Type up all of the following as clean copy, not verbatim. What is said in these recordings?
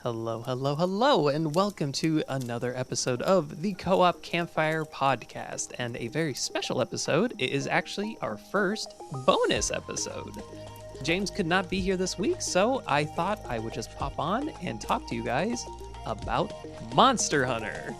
Hello, hello, hello, and welcome to another episode of the Co-op Campfire Podcast, and a very special episode. It is actually our first bonus episode. James could not be here this week, so I thought I would just pop on and talk to you guys about Monster Hunter.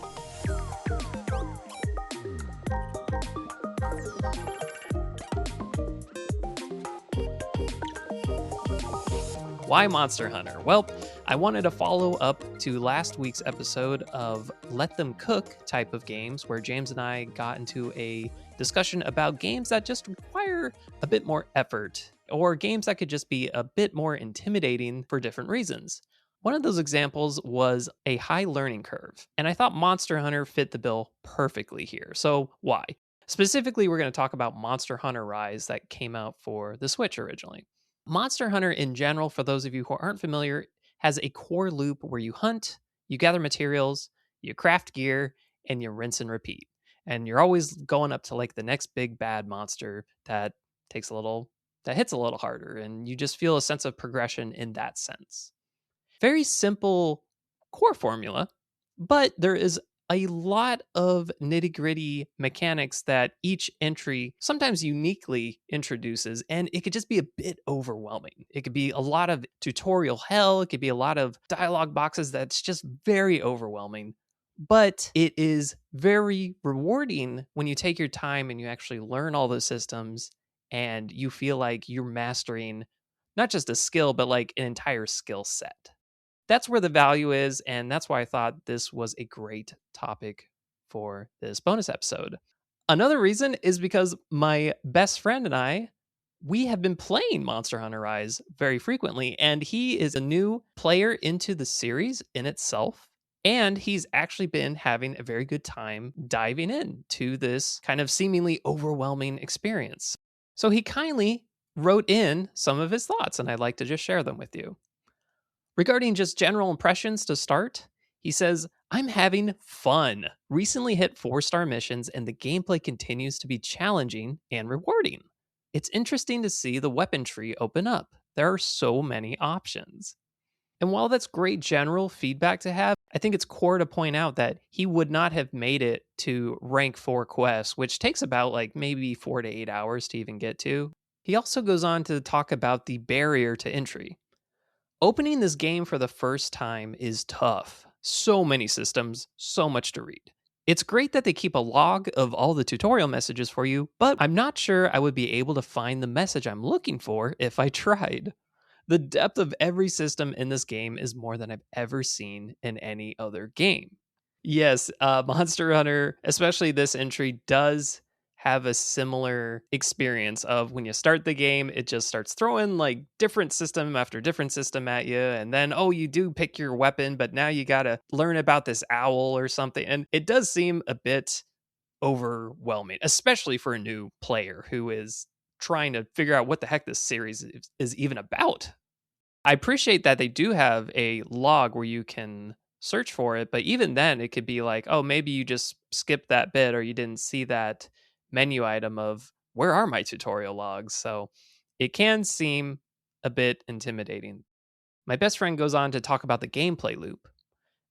Why Monster Hunter? Well, I wanted to follow up to last week's episode of Let Them Cook type of games, where James and I got into a discussion about games that just require a bit more effort, or games that could just be a bit more intimidating for different reasons. One of those examples was a high learning curve, and I thought Monster Hunter fit the bill perfectly here. So why? Specifically, we're going to talk about Monster Hunter Rise that came out for the Switch originally. Monster Hunter in general, for those of you who aren't familiar, has a core loop where you hunt, you gather materials, you craft gear, and you rinse and repeat. And you're always going up to like the next big bad monster that hits a little harder, and you just feel a sense of progression in that sense. Very simple core formula, but there is a lot of nitty gritty mechanics that each entry sometimes uniquely introduces, and it could just be a bit overwhelming. It could be a lot of tutorial hell, it could be a lot of dialogue boxes that's just very overwhelming. But it is very rewarding when you take your time and you actually learn all the systems and you feel like you're mastering not just a skill, but like an entire skill set. That's where the value is, and that's why I thought this was a great topic for this bonus episode. Another reason is because my best friend and we have been playing Monster Hunter Rise very frequently, and he is a new player into the series in itself, and he's actually been having a very good time diving into this kind of seemingly overwhelming experience. So he kindly wrote in some of his thoughts, and I'd like to just share them with you. Regarding just general impressions to start, he says, I'm having fun. Recently hit 4-star missions, and the gameplay continues to be challenging and rewarding. It's interesting to see the weapon tree open up. There are so many options. And while that's great general feedback to have, I think it's core to point out that he would not have made it to rank 4 quests, which takes about like maybe 4 to 8 hours to even get to. He also goes on to talk about the barrier to entry. Opening this game for the first time is tough. So many systems, so much to read. It's great that they keep a log of all the tutorial messages for you, but I'm not sure I would be able to find the message I'm looking for if I tried. The depth of every system in this game is more than I've ever seen in any other game. Yes, Monster Hunter, especially this entry, does have a similar experience of when you start the game, it just starts throwing like different system after different system at you. And then, oh, you do pick your weapon, but now you got to learn about this owl or something. And it does seem a bit overwhelming, especially for a new player who is trying to figure out what the heck this series is even about. I appreciate that they do have a log where you can search for it, but even then it could be like, oh, maybe you just skipped that bit or you didn't see that menu item of where are my tutorial logs. So it can seem a bit intimidating. My best friend goes on to talk about the gameplay loop.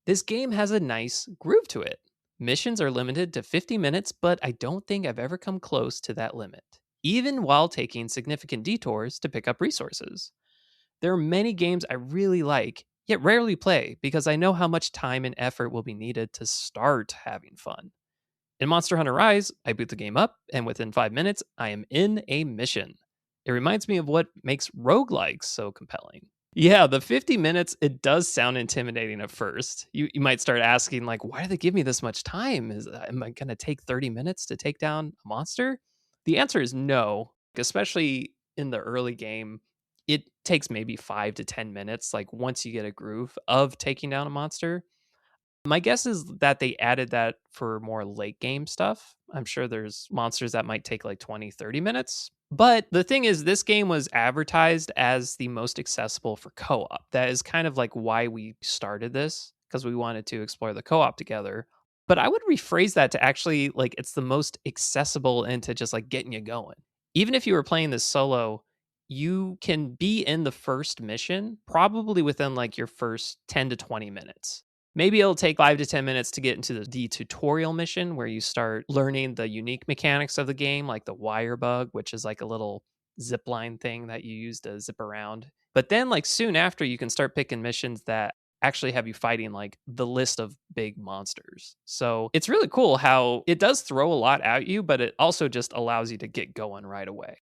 This game has a nice groove to it. Missions are limited to 50 minutes, but I don't think I've ever come close to that limit, even while taking significant detours to pick up resources. There are many games I really like, yet rarely play because I know how much time and effort will be needed to start having fun. In Monster Hunter Rise, I boot the game up, and within 5 minutes, I am in a mission. It reminds me of what makes roguelikes so compelling. Yeah, the 50 minutes, it does sound intimidating at first. You might start asking, like, why do they give me this much time? Am I going to take 30 minutes to take down a monster? The answer is no, especially in the early game. It takes maybe 5 to 10 minutes, like once you get a groove of taking down a monster. My guess is that they added that for more late game stuff. I'm sure there's monsters that might take like 20, 30 minutes. But the thing is, this game was advertised as the most accessible for co op. That is kind of like why we started this, because we wanted to explore the co op together. But I would rephrase that to actually like it's the most accessible into just like getting you going. Even if you were playing this solo, you can be in the first mission probably within like your first 10 to 20 minutes. Maybe it'll take 5 to 10 minutes to get into the tutorial mission where you start learning the unique mechanics of the game, like the wire bug, which is like a little zip line thing that you use to zip around. But then, like, soon after, you can start picking missions that actually have you fighting like the list of big monsters. So it's really cool how it does throw a lot at you, but it also just allows you to get going right away.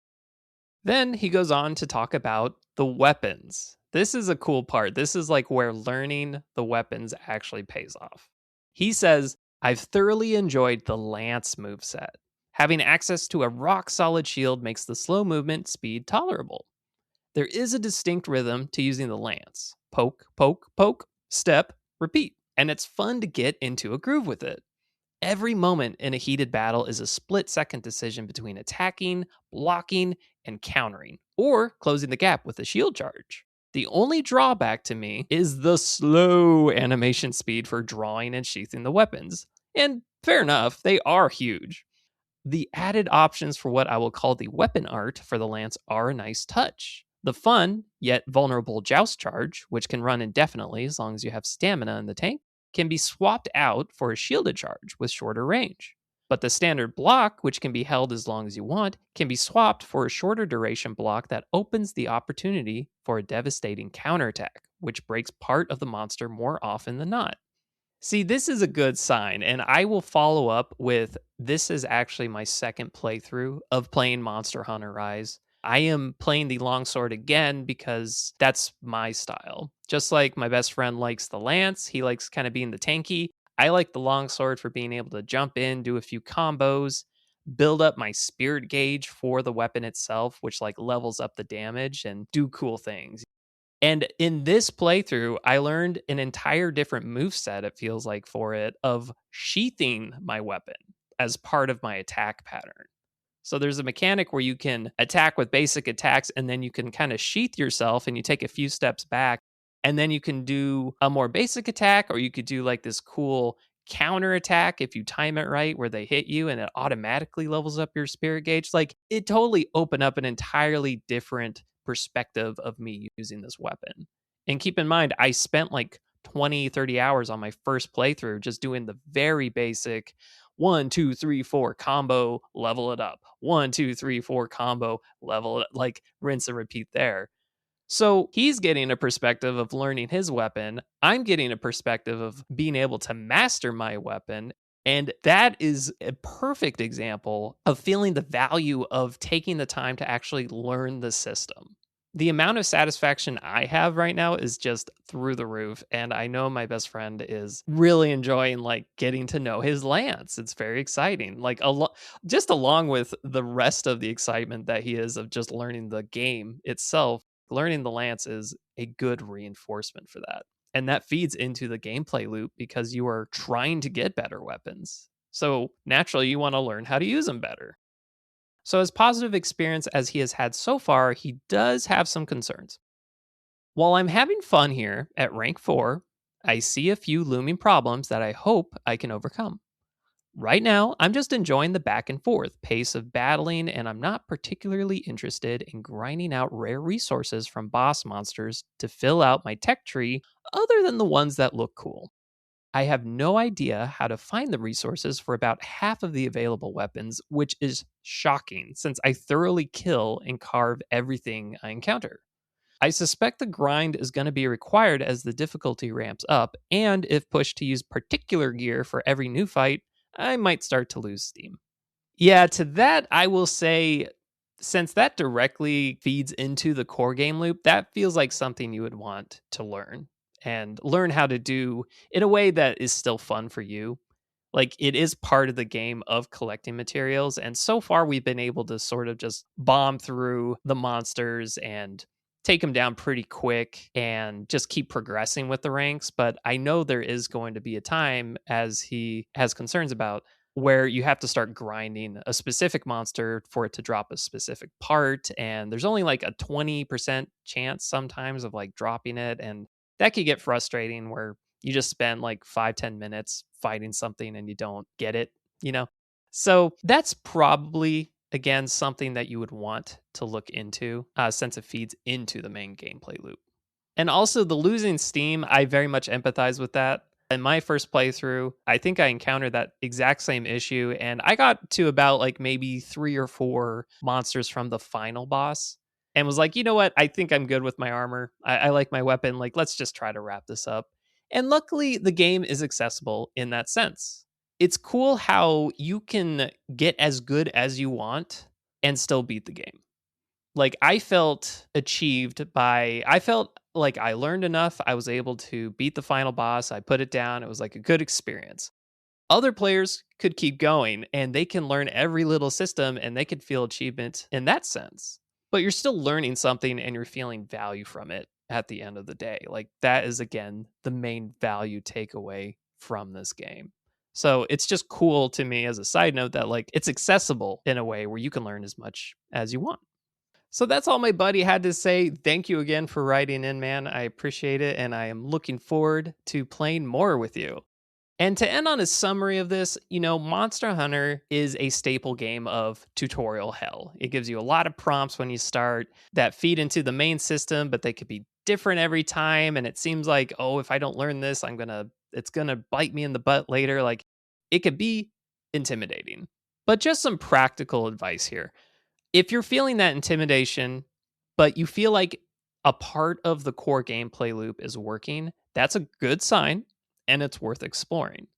Then he goes on to talk about the weapons. This is a cool part. This is like where learning the weapons actually pays off. He says, I've thoroughly enjoyed the Lance moveset. Having access to a rock solid shield makes the slow movement speed tolerable. There is a distinct rhythm to using the lance. Poke, poke, poke, step, repeat. And it's fun to get into a groove with it. Every moment in a heated battle is a split-second decision between attacking, blocking, and countering, or closing the gap with a shield charge. The only drawback to me is the slow animation speed for drawing and sheathing the weapons. And fair enough, they are huge. The added options for what I will call the weapon art for the lance are a nice touch. The fun, yet vulnerable joust charge, which can run indefinitely as long as you have stamina in the tank, can be swapped out for a shielded charge with shorter range. But the standard block, which can be held as long as you want, can be swapped for a shorter duration block that opens the opportunity for a devastating counterattack, which breaks part of the monster more often than not. See, this is a good sign, and I will follow up with this is actually my second playthrough of playing Monster Hunter Rise. I am playing the longsword again because that's my style. Just like my best friend likes the lance, he likes kind of being the tanky. I like the longsword for being able to jump in, do a few combos, build up my spirit gauge for the weapon itself, which like levels up the damage and do cool things. And in this playthrough, I learned an entire different move set, it feels like, for it, of sheathing my weapon as part of my attack pattern. So there's a mechanic where you can attack with basic attacks and then you can kind of sheath yourself and you take a few steps back and then you can do a more basic attack, or you could do like this cool counter attack if you time it right where they hit you and it automatically levels up your spirit gauge. Like, it totally opened up an entirely different perspective of me using this weapon. And keep in mind, I spent like 20, 30 hours on my first playthrough just doing the very basic 1, 2, 3, 4 combo, level it up. 1, 2, 3, 4 combo, level it, like rinse and repeat there. So he's getting a perspective of learning his weapon. I'm getting a perspective of being able to master my weapon. And that is a perfect example of feeling the value of taking the time to actually learn the system. The amount of satisfaction I have right now is just through the roof. And I know my best friend is really enjoying like getting to know his lance. It's very exciting. Like just along with the rest of the excitement that he is of just learning the game itself, learning the lance is a good reinforcement for that. And that feeds into the gameplay loop because you are trying to get better weapons. So naturally, you want to learn how to use them better. So, as positive experience as he has had so far, he does have some concerns. While I'm having fun here at rank 4, I see a few looming problems that I hope I can overcome. Right now, I'm just enjoying the back and forth pace of battling, and I'm not particularly interested in grinding out rare resources from boss monsters to fill out my tech tree other than the ones that look cool. I have no idea how to find the resources for about half of the available weapons, which is shocking since I thoroughly kill and carve everything I encounter. I suspect the grind is going to be required as the difficulty ramps up, and if pushed to use particular gear for every new fight, I might start to lose steam. Yeah, to that, I will say, since that directly feeds into the core game loop, that feels like something you would want to learn and learn how to do in a way that is still fun for you. Like, it is part of the game of collecting materials. And so far, we've been able to sort of just bomb through the monsters and take them down pretty quick and just keep progressing with the ranks. But I know there is going to be a time, as he has concerns about, where you have to start grinding a specific monster for it to drop a specific part. And there's only like a 20% chance sometimes of like dropping it. And that could get frustrating where you just spend like 5, 10 minutes fighting something and you don't get it, you know? So that's probably again, something that you would want to look into since it feeds into the main gameplay loop. And also the losing steam, I very much empathize with that. In my first playthrough, I think I encountered that exact same issue, and I got to about like maybe 3 or 4 monsters from the final boss and was like, you know what? I think I'm good with my armor. I like my weapon. Like, let's just try to wrap this up. And luckily, the game is accessible in that sense. It's cool how you can get as good as you want and still beat the game. Like, I felt achieved by I felt like I learned enough. I was able to beat the final boss. I put it down. It was like a good experience. Other players could keep going and they can learn every little system and they could feel achievement in that sense. But you're still learning something and you're feeling value from it at the end of the day. Like, that is, again, the main value takeaway from this game. So it's just cool to me as a side note that like it's accessible in a way where you can learn as much as you want. So that's all my buddy had to say. Thank you again for writing in, man. I appreciate it, and I am looking forward to playing more with you. And to end on a summary of this, Monster Hunter is a staple game of tutorial hell. It gives you a lot of prompts when you start that feed into the main system, but they could be different every time. And it seems like, oh, if I don't learn this, it's gonna bite me in the butt later. Like, it could be intimidating. But just some practical advice here. If you're feeling that intimidation, but you feel like a part of the core gameplay loop is working, that's a good sign and it's worth exploring.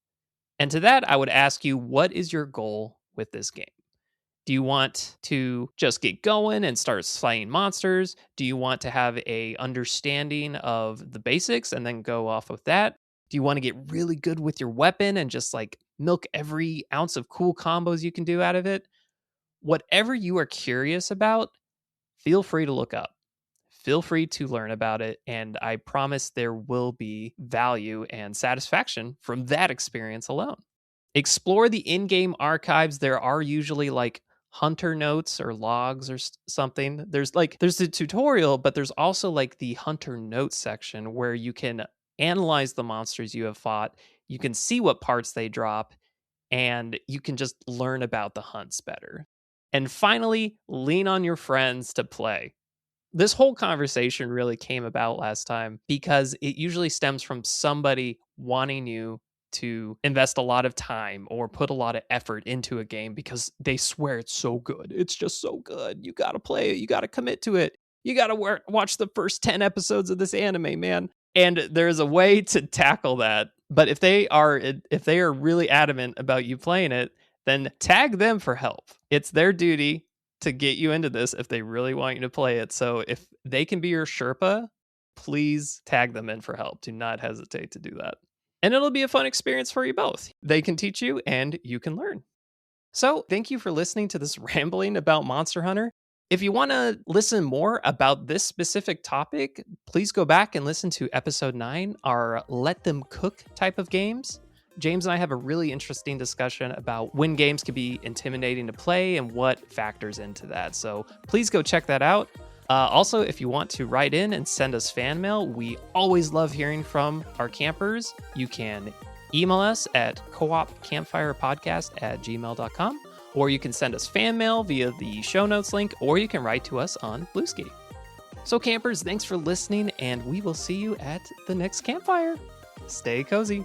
And to that, I would ask you, what is your goal with this game? Do you want to just get going and start slaying monsters? Do you want to have a understanding of the basics and then go off with that? Do you want to get really good with your weapon and just like milk every ounce of cool combos you can do out of it? Whatever you are curious about, feel free to look up. Feel free to learn about it. And I promise there will be value and satisfaction from that experience alone. Explore the in game archives. There are usually like hunter notes or logs or something. There's the tutorial, but there's also like the hunter notes section where you can analyze the monsters you have fought. You can see what parts they drop, and you can just learn about the hunts better. And finally, lean on your friends to play. This whole conversation really came about last time because it usually stems from somebody wanting you to invest a lot of time or put a lot of effort into a game because they swear it's so good. It's just so good. You got to play it. You got to commit to it. You got to watch the first 10 episodes of this anime, man. And there's a way to tackle that. But if they are really adamant about you playing it, then tag them for help. It's their duty to get you into this if they really want you to play it. So if they can be your Sherpa, please tag them in for help. Do not hesitate to do that. And it'll be a fun experience for you both. They can teach you and you can learn. So thank you for listening to this rambling about Monster Hunter. If you want to listen more about this specific topic, please go back and listen to episode 9, our Let Them Cook type of games. James and I have a really interesting discussion about when games can be intimidating to play and what factors into that. So please go check that out. Also, if you want to write in and send us fan mail, we always love hearing from our campers. You can email us at coopcampfirepodcast@gmail.com, or you can send us fan mail via the show notes link, or you can write to us on Bluesky. So campers, thanks for listening, and we will see you at the next campfire. Stay cozy.